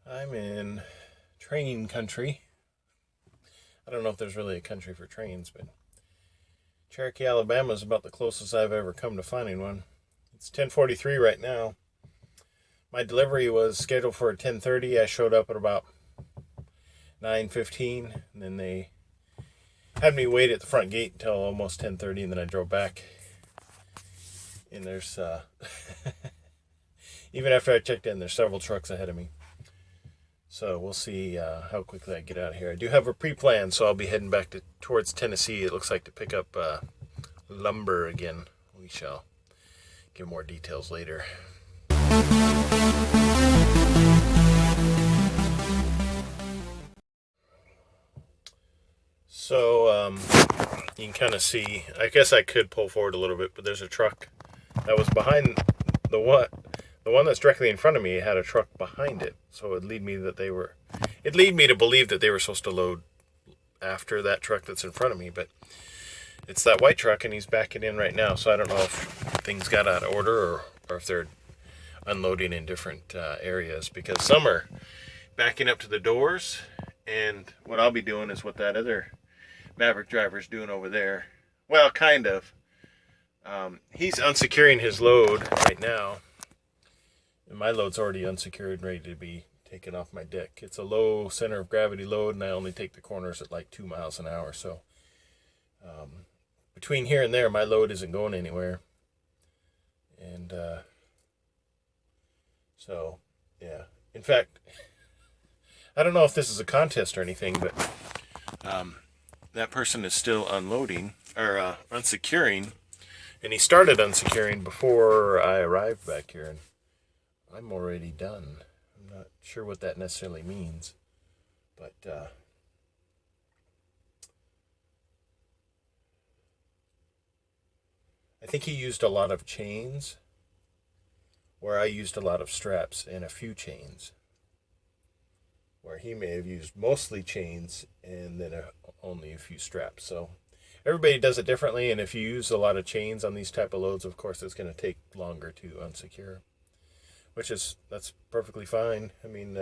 I'm in train country. I don't know if there's really a country for trains, but Cherokee, Alabama is about the closest I've ever come to finding one. It's 10:43 right now. My delivery was scheduled for 10:30. I showed up at about 9:15, and then they had me wait at the front gate until almost 10:30, and then I drove back. And there's even after I checked in, there's several trucks ahead of me. So we'll see how quickly I get out of here. I do have a pre-plan, so I'll be heading back towards Tennessee. It looks like to pick up lumber again. We shall give more details later. So you can kind of see. I guess I could pull forward a little bit, but there's a truck that was behind the one. The one that's directly in front of me had a truck behind it, so it'd lead me to believe that they were supposed to load after that truck that's in front of me, but it's that white truck, and he's backing in right now, so I don't know if things got out of order or if they're unloading in different areas, because some are backing up to the doors, and what I'll be doing is what that other Maverick driver's doing over there. Well, kind of. He's unsecuring his load right now. And my load's already unsecured and ready to be taken off my deck. It's a low center of gravity load, and I only take the corners at like 2 miles an hour. So between here and there, my load isn't going anywhere. And so, yeah. In fact, I don't know if this is a contest or anything, but that person is still unloading, or unsecuring. And he started unsecuring before I arrived back here. And I'm already done. I'm not sure what that necessarily means, but I think he used a lot of chains, where I used a lot of straps and a few chains, where he may have used mostly chains and then only a few straps. So everybody does it differently, and if you use a lot of chains on these type of loads, of course, it's going to take longer to unsecure. That's perfectly fine. I mean,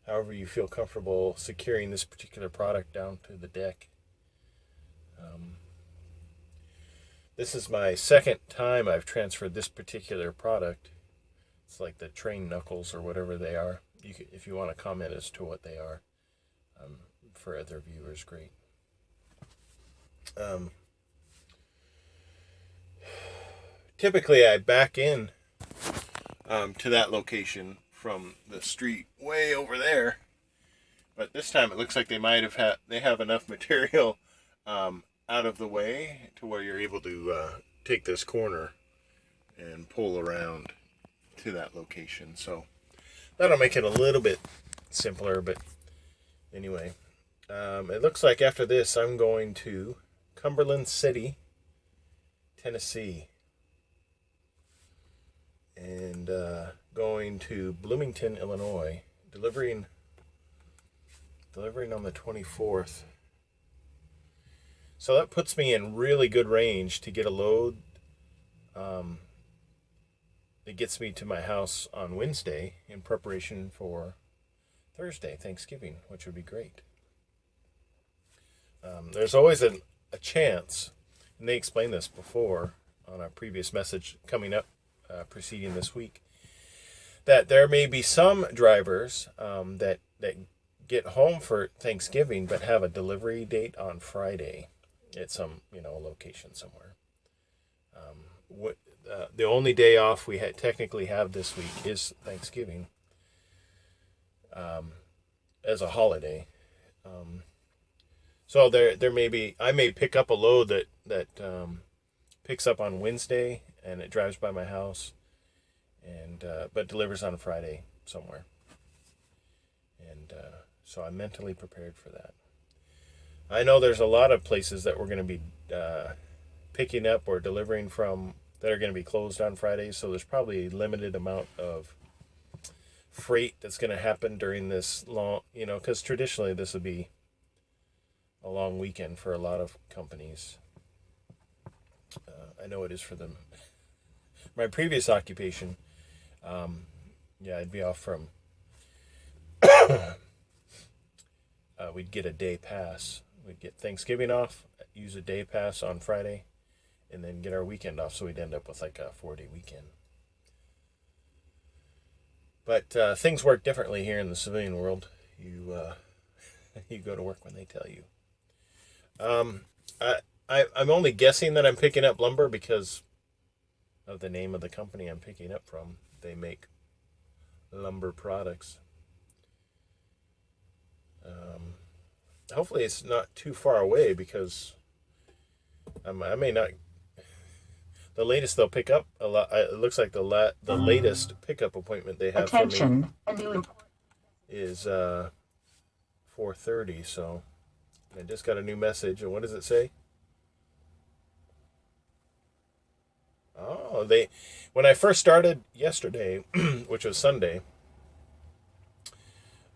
however you feel comfortable securing this particular product down to the deck. This is my second time I've transferred this particular product. It's like the train knuckles or whatever they are. If you want to comment as to what they are, for other viewers, great. Typically, I back in to that location from the street way over there, but this time it looks like they have enough material out of the way to where you're able to take this corner and pull around to that location. So that'll make it a little bit simpler, but anyway, it looks like after this I'm going to Cumberland City, Tennessee, and going to Bloomington, Illinois, delivering on the 24th. So that puts me in really good range to get a load that gets me to my house on Wednesday in preparation for Thursday, Thanksgiving, which would be great. There's always a chance, and they explained this before on a previous message coming up preceding this week, that there may be some drivers that get home for Thanksgiving but have a delivery date on Friday at some location somewhere. The only day off we technically have this week is Thanksgiving as a holiday. So there may be, I may pick up a load that picks up on Wednesday and it drives by my house, and but delivers on Friday somewhere. And so I'm mentally prepared for that. I know there's a lot of places that we're going to be picking up or delivering from that are going to be closed on Fridays, so there's probably a limited amount of freight that's going to happen during this long, because traditionally this would be a long weekend for a lot of companies. I know it is for them. My previous occupation, I'd be off from we'd get a day pass. We'd get Thanksgiving off, use a day pass on Friday, and then get our weekend off. So we'd end up with like a 4-day weekend. But things work differently here in the civilian world. You you go to work when they tell you. I'm only guessing that I'm picking up lumber because of the name of the company I'm picking up from. They make lumber products. Hopefully it's not too far away because I may not. The latest they'll pick up a lot. It looks like the latest pickup appointment they have for me is 4:30. So I just got a new message, and what does it say? Oh, when I first started yesterday, which was Sunday.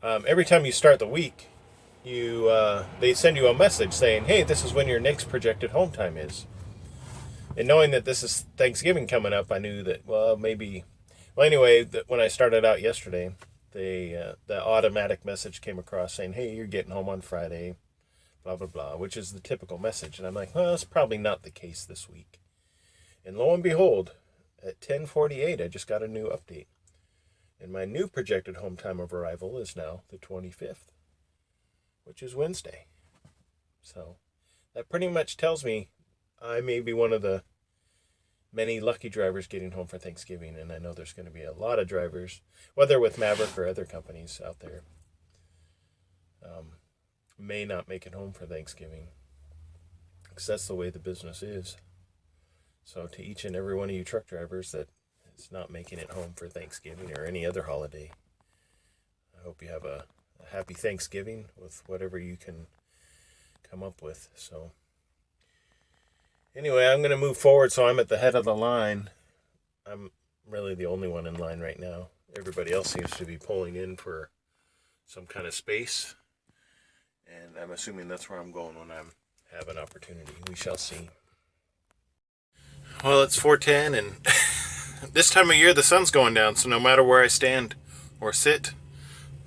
Every time you start the week, they send you a message saying, "Hey, this is when your next projected home time is." And knowing that this is Thanksgiving coming up, I knew that maybe. Well, anyway, when I started out yesterday, the automatic message came across saying, "Hey, you're getting home on Friday," blah blah blah, which is the typical message. And I'm like, well, that's probably not the case this week. And lo and behold, at 10:48, I just got a new update. And my new projected home time of arrival is now the 25th, which is Wednesday. So that pretty much tells me I may be one of the many lucky drivers getting home for Thanksgiving. And I know there's going to be a lot of drivers, whether with Maverick or other companies out there, may not make it home for Thanksgiving. Because that's the way the business is. So to each and every one of you truck drivers that is not making it home for Thanksgiving or any other holiday, I hope you have a happy Thanksgiving with whatever you can come up with. So anyway, I'm going to move forward so I'm at the head of the line. I'm really the only one in line right now. Everybody else seems to be pulling in for some kind of space. And I'm assuming that's where I'm going when I have an opportunity. We shall see. Well, it's 4:10, and this time of year the sun's going down, so no matter where I stand or sit,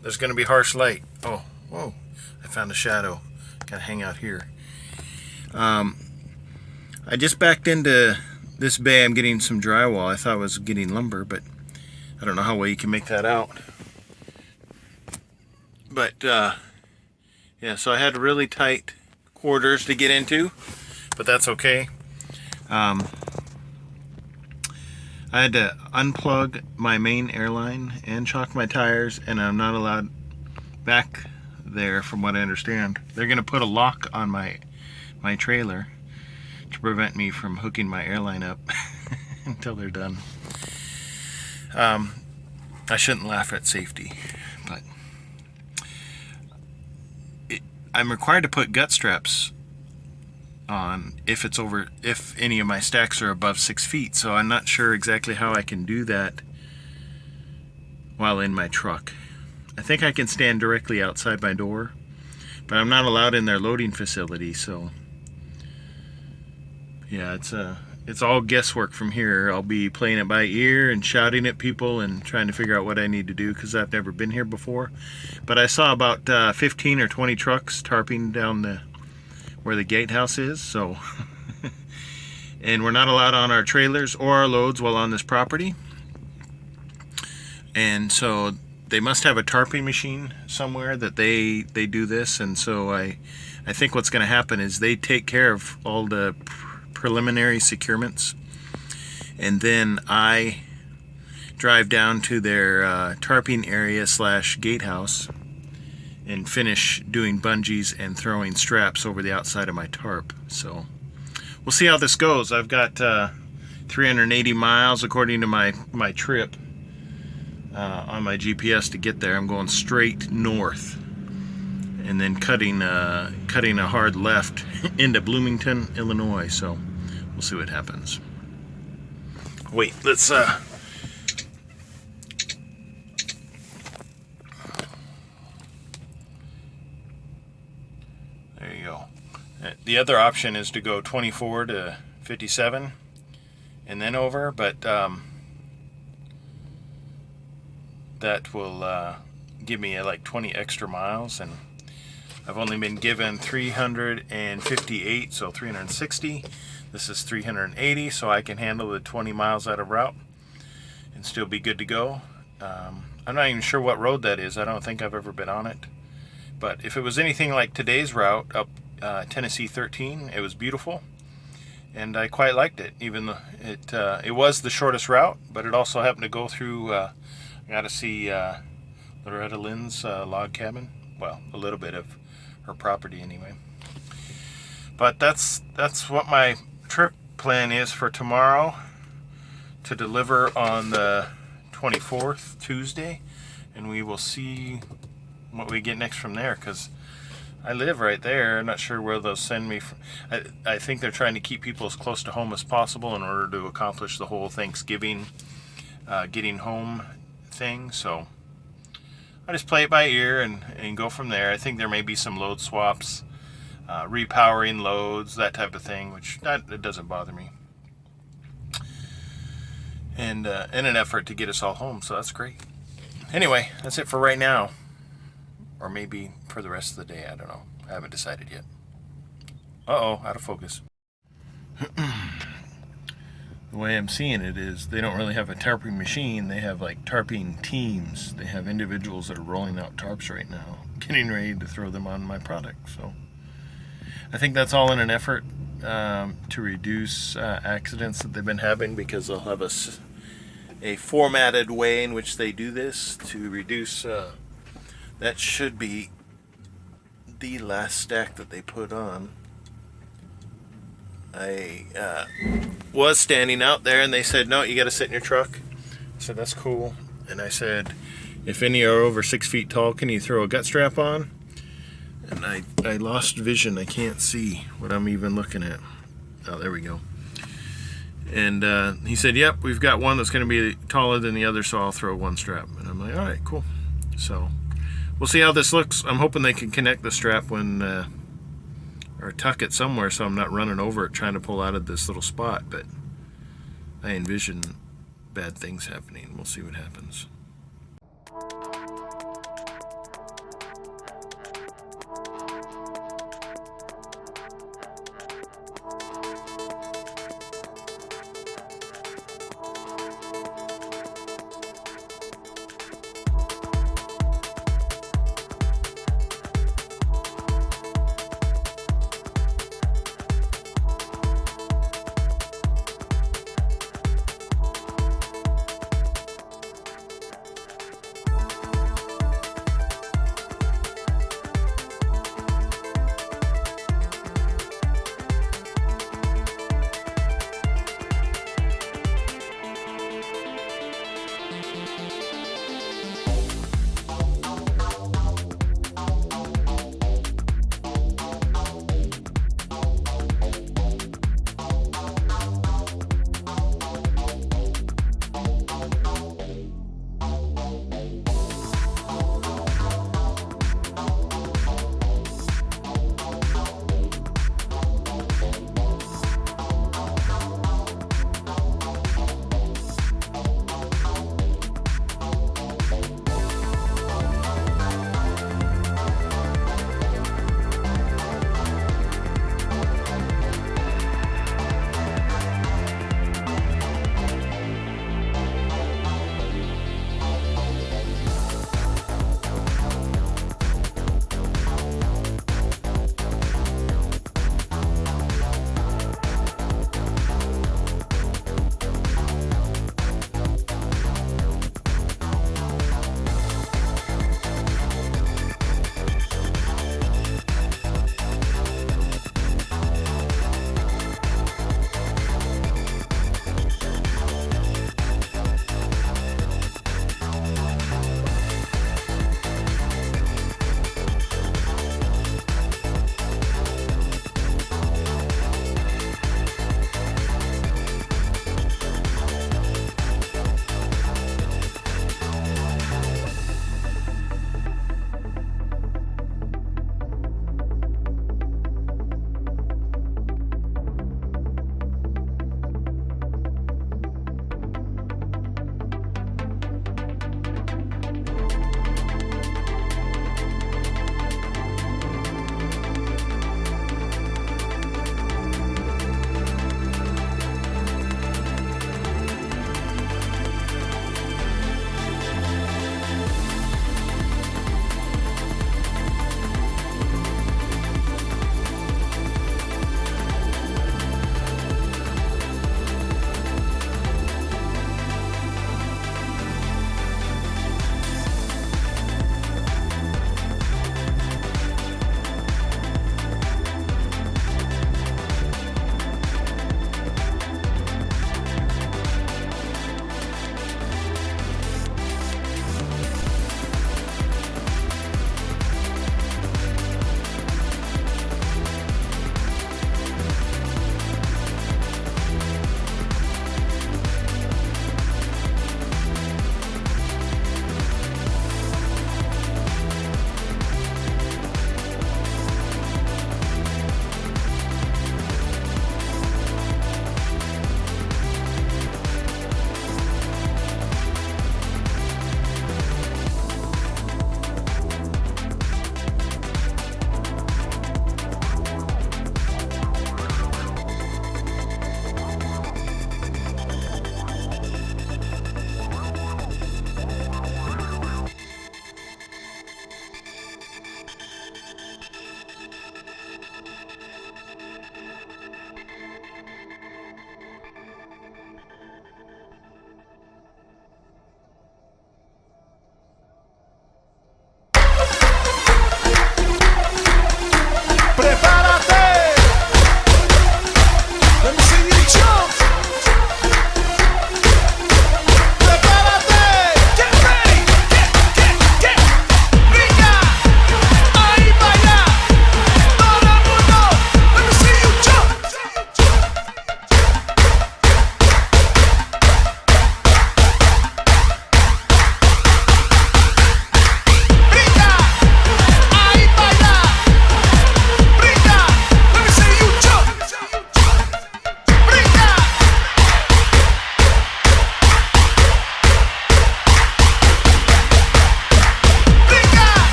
there's going to be harsh light. Oh, whoa, I found a shadow. Gotta hang out here. I just backed into this bay. I'm getting some drywall. I thought I was getting lumber, but I don't know how well you can make that out. But, yeah, so I had really tight quarters to get into, but that's okay. I had to unplug my main airline and chock my tires, and I'm not allowed back there from what I understand. They're going to put a lock on my trailer to prevent me from hooking my airline up until they're done. I shouldn't laugh at safety, but I'm required to put gut straps on if any of my stacks are above 6 feet, so I'm not sure exactly how I can do that while in my truck. I think I can stand directly outside my door, but I'm not allowed in their loading facility, so yeah, it's all guesswork from here. I'll be playing it by ear and shouting at people and trying to figure out what I need to do because I've never been here before. But I saw about 15 or 20 trucks tarping down where the gatehouse is, so and we're not allowed on our trailers or our loads while on this property. And so they must have a tarping machine somewhere that they do this, and so I think what's going to happen is they take care of all the preliminary securements, and then I drive down to their tarping area / gatehouse and finish doing bungees and throwing straps over the outside of my tarp. So we'll see how this goes. I've got 380 miles according to my trip on my GPS to get there. I'm going straight north and then cutting a hard left into Bloomington, Illinois. So we'll see what happens. Wait, let's there you go. The other option is to go 24 to 57 and then over, but that will give me like 20 extra miles, and I've only been given 358, so 360. This is 380, so I can handle the 20 miles out of route and still be good to go. I'm not even sure what road that is. I don't think I've ever been on it. But if it was anything like today's route up Tennessee 13, it was beautiful, and I quite liked it. Even though it was the shortest route, but it also happened to go through. I got to see Loretta Lynn's log cabin. Well, a little bit of her property anyway. But that's what my trip plan is for tomorrow, to deliver on the 24th, Tuesday, and we will see what we get next from there, because I live right there. I'm not sure where they'll send me from. I think they're trying to keep people as close to home as possible in order to accomplish the whole Thanksgiving getting home thing. So I just play it by ear and go from there. I think there may be some load swaps, repowering loads, that type of thing, which it doesn't bother me. And in an effort to get us all home, so that's great. Anyway, that's it for right now. Or maybe for the rest of the day, I don't know. I haven't decided yet. Uh-oh, out of focus. The way I'm seeing it is they don't really have a tarping machine. They have like tarping teams. They have individuals that are rolling out tarps right now, getting ready to throw them on my product. So I think that's all in an effort to reduce accidents that they've been having, because they'll have a formatted way in which they do this to reduce. That should be the last stack that they put on. I was standing out there and they said, no, you got to sit in your truck. I said, that's cool. And I said, if any are over 6 feet tall, can you throw a gut strap on? And I lost vision. I can't see what I'm even looking at. Oh, there we go. And he said, yep, we've got one that's going to be taller than the other, so I'll throw one strap. And I'm like, all right, cool. So we'll see how this looks. I'm hoping they can connect the strap when, or tuck it somewhere so I'm not running over it trying to pull out of this little spot. But I envision bad things happening. We'll see what happens.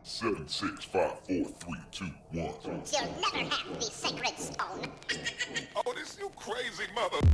7, 6, 5, 4, 3, 2, 1. You'll never have the sacred stone. Oh, this you crazy mother.